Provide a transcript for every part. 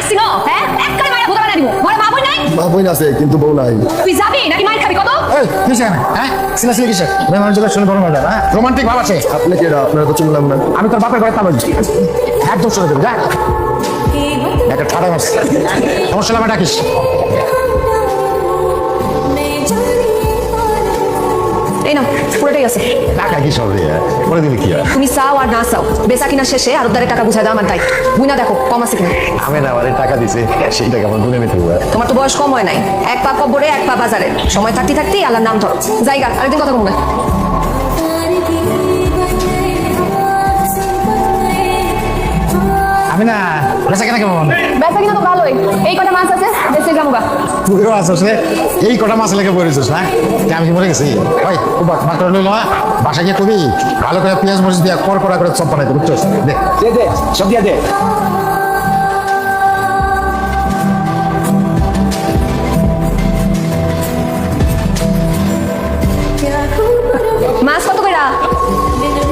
রাখছিস হ্যাঁ একবারে মাইরা ভুতা বানাই দিব ঘরে মা বই নাই মা বই আছে কিন্তু বউ নাই তুই যাবি নাকি মাইর খাবি কত এই কিসে না হ্যাঁ সিলাসিলি কিসে মেহমান চলে শুনে বড় মজা হ্যাঁ রোমান্টিক ভাব আছে আপনি কি আপনারা তো চিনলাম না আমি তোর বাপের ঘরে তাবো একদম চলে দেবে যা একটা ঠাড়া মাছ সমস্যা নামে ডাকিস এই নাও পুরোটাই আছে টাকা কি সব রে করে দিবি কি তুমি চাও আর না চাও বেচা কিনা শেষে আরবদারে টাকা বুঝাই দাও আমার দায়িত্ব বুঝনা দেখো কম আছে কিনা আমি না আমাদের টাকা দিছে সেই টাকা আমার গুনে নিতে হবে তোমার তো বয়স কম হয় নাই এক পা কব্বরে এক পা বাজারে সময় থাকতে থাকতেই আল্লাহর নাম ধরো জায়গা আরেকদিন কথা বলবো আমি না বেচা কেনা কেমন বেচা কিনা তো ভালোই এই কটা মাছ আছে বেশি জামুগা তুইও আসছ রে এই কটা মাছ লেগে পড়েছিস না আমি কি মরে গেছি ওই মাত্র লইল বাসা গিয়ে কবি ভালো করে পেঁয়াজ মরিচ দিয়ে কর করা করে চপ বানাইতে বুঝছিস দে দে সব দিয়া দে মাছ কত কইরা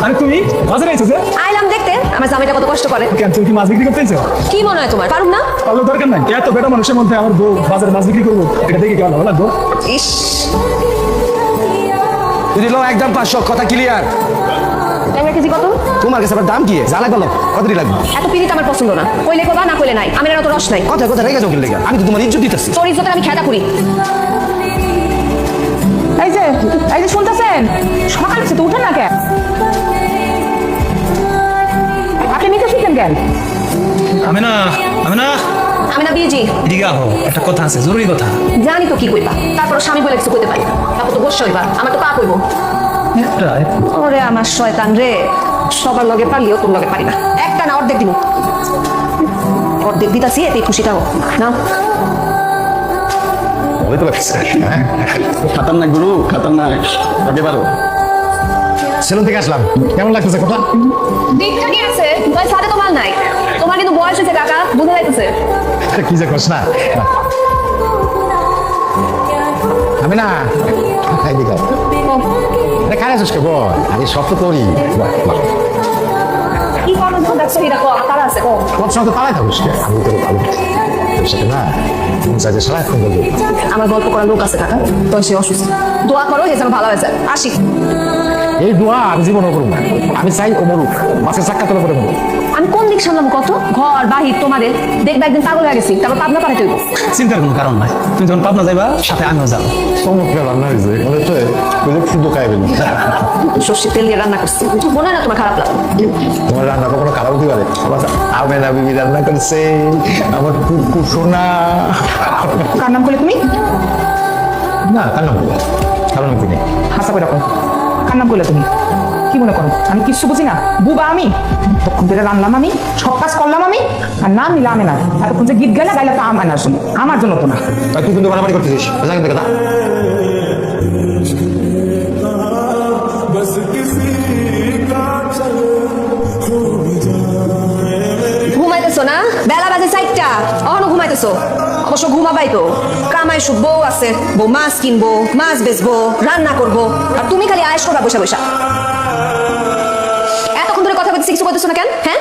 আরে তুমি বাজারে আইছো যে আইলাম দেখতে আমার জামাইটা কত কষ্ট করে কেন তুমি কি মাছ বিক্রি করতে আইছো কি মনে হয় তোমার পারুম না তাহলে দরকার নাই এত বেটা মানুষের মধ্যে আমার বউ বাজারে মাছ বিক্রি করবো এটা দেখে কেমন ভালো লাগবো ইস দিল একদম 500 কথা ক্লিয়ার ট্যাংরা কেজি কত তোমার কাছে আবার দাম কি জানা গেল কতটি লাগবে এত পিরিত আমার পছন্দ না কইলে কবা না কইলে নাই আমি এত রস নাই কথা কথা রেগে যাও কিনলে আমি তো তোমার ইজ্জত দিতেছি তোর ইজ্জতের আমি খেদা করি এই যে শুনতেছেন সকাল হচ্ছে তো উঠেন না কেন আপনি নিতে শিখেন কেন আমি না আমি না বিজি এদিকে আহো একটা কথা আছে জরুরি কথা জানি তো কি কইবা তারপর স্বামী বলে কিছু কইতে পারি তারপর তো বসে হইবা আমার তো পা কইব একটা ওরে আমার শয়তান রে সবার লগে পারলিও তোর লগে পারি না একটা না অর্ধেক দিব অর্ধেক দিতাছি এতেই খুশিটা হোক নাও ওই তো লাগছে হ্যাঁ খাতারনাক গুরু খাতারনাক আগে পারো সেলুন থেকে আসলাম কেমন লাগতেছে কথা দিকটা কি আছে তোর সাথে তো মাল নাই তোমার কিন্তু বয়স হয়েছে কাকা বুঝে যাইতেছে কি যে করছ না আমি না খাই দিকে খাই আসিস কে বল আমি সব তো করি কি করো যখন দেখছো এটা কো তারা আছে কো সব সময় তো তারাই থাকিস কে আমি তো ভালো তোর সাথে না যাতে সারাক্ষণ বলবো আমার গল্প করার লোক আছে কাকা তো সে অসুস্থ দোয়া করো হে যেন ভালো হয়ে যায় আসি এই দোয়া আমি জীবনও করুন না আমি চাই ও মরুক মাছের চাক্কা তোলা করে মরুক আমি কোন দিক সামলাম কত ঘর বাহির তোমাদের দেখবে একদিন পাগল হয়ে গেছি তারপর পাবনা পাঠাতে হইব চিন্তার কোনো কারণ নাই তুমি যখন পাবনা যাইবা সাথে আমিও যাবো চমৎকার রান্না হয়েছে এখানে তো শুদ্ধ খাইবেন সর্ষে তেল দিয়ে রান্না করছি মনে হয় না তোমার খারাপ লাগে তোমার রান্না কখনো খারাপ হতে পারে আমেনা বিবি রান্না করছে আমার কুকু সোনা কার নাম করলে তুমি না তার নাম বলো। কারণ কি নেই হাসা করে রাখো কার নাম করলে তুমি কি মনে করো আমি কিচ্ছু বুঝি না বুবা আমি তখন ধরে রান্নাম আমি সব কাজ করলাম আমি আর নাম নিলাম না এতক্ষণ যে গীত গাইলা গাইলা তা আমার না শুনি আমার জন্য তো না তুই কিন্তু বাড়াবাড়ি করতেছিস জানি কথা ঘুমাইতেছো না বেলা বাজে 4টা অহনো ঘুমাইতেছো অবশ্য ঘুমাবাই তো কামাই সুখ বউ আছে বউ মাছ কিনবো মাছ বেচবো রান্না করবো আর তুমি খালি আয়েস করবা বসে বসে এতক্ষণ ধরে কথা বলতেছি কিছু বলতেছো না কেন হ্যাঁ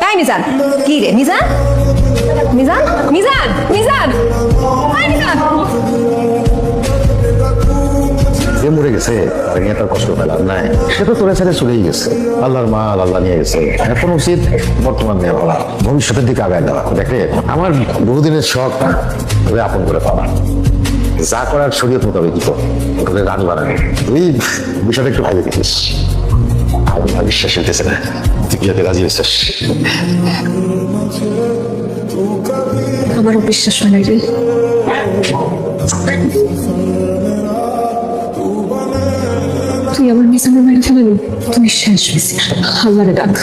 তাই মিজান কি রে মিজান মিজান মিজান মিজান আয় মিজান যে মরে গেছে আর নিয়ে তার কষ্ট পেলাম নাই সে তো তোরে ছেড়ে চলেই গেছে আল্লাহর মা আল্লাহ নিয়ে গেছে এখন উচিত বর্তমান নিয়ে ভাবা ভবিষ্যতের দিকে আগায় দেওয়া দেখে আমার বহুদিনের শখ ওরে আপন করে পাওয়া যা করার শরীয়ত মোতাবেক দিত ওখানে রান বানানো তুই বিষয়টা একটু ভাবে দেখিস আমার বিশ্বাস হইতেছে না তুই বিয়াতে রাজি হয়েছিস আমারও বিশ্বাস হয় না রে তুই আমার মিশনের মেরে ফেলে তুমি শেষ হয়েছিস আল্লাহরে ডাক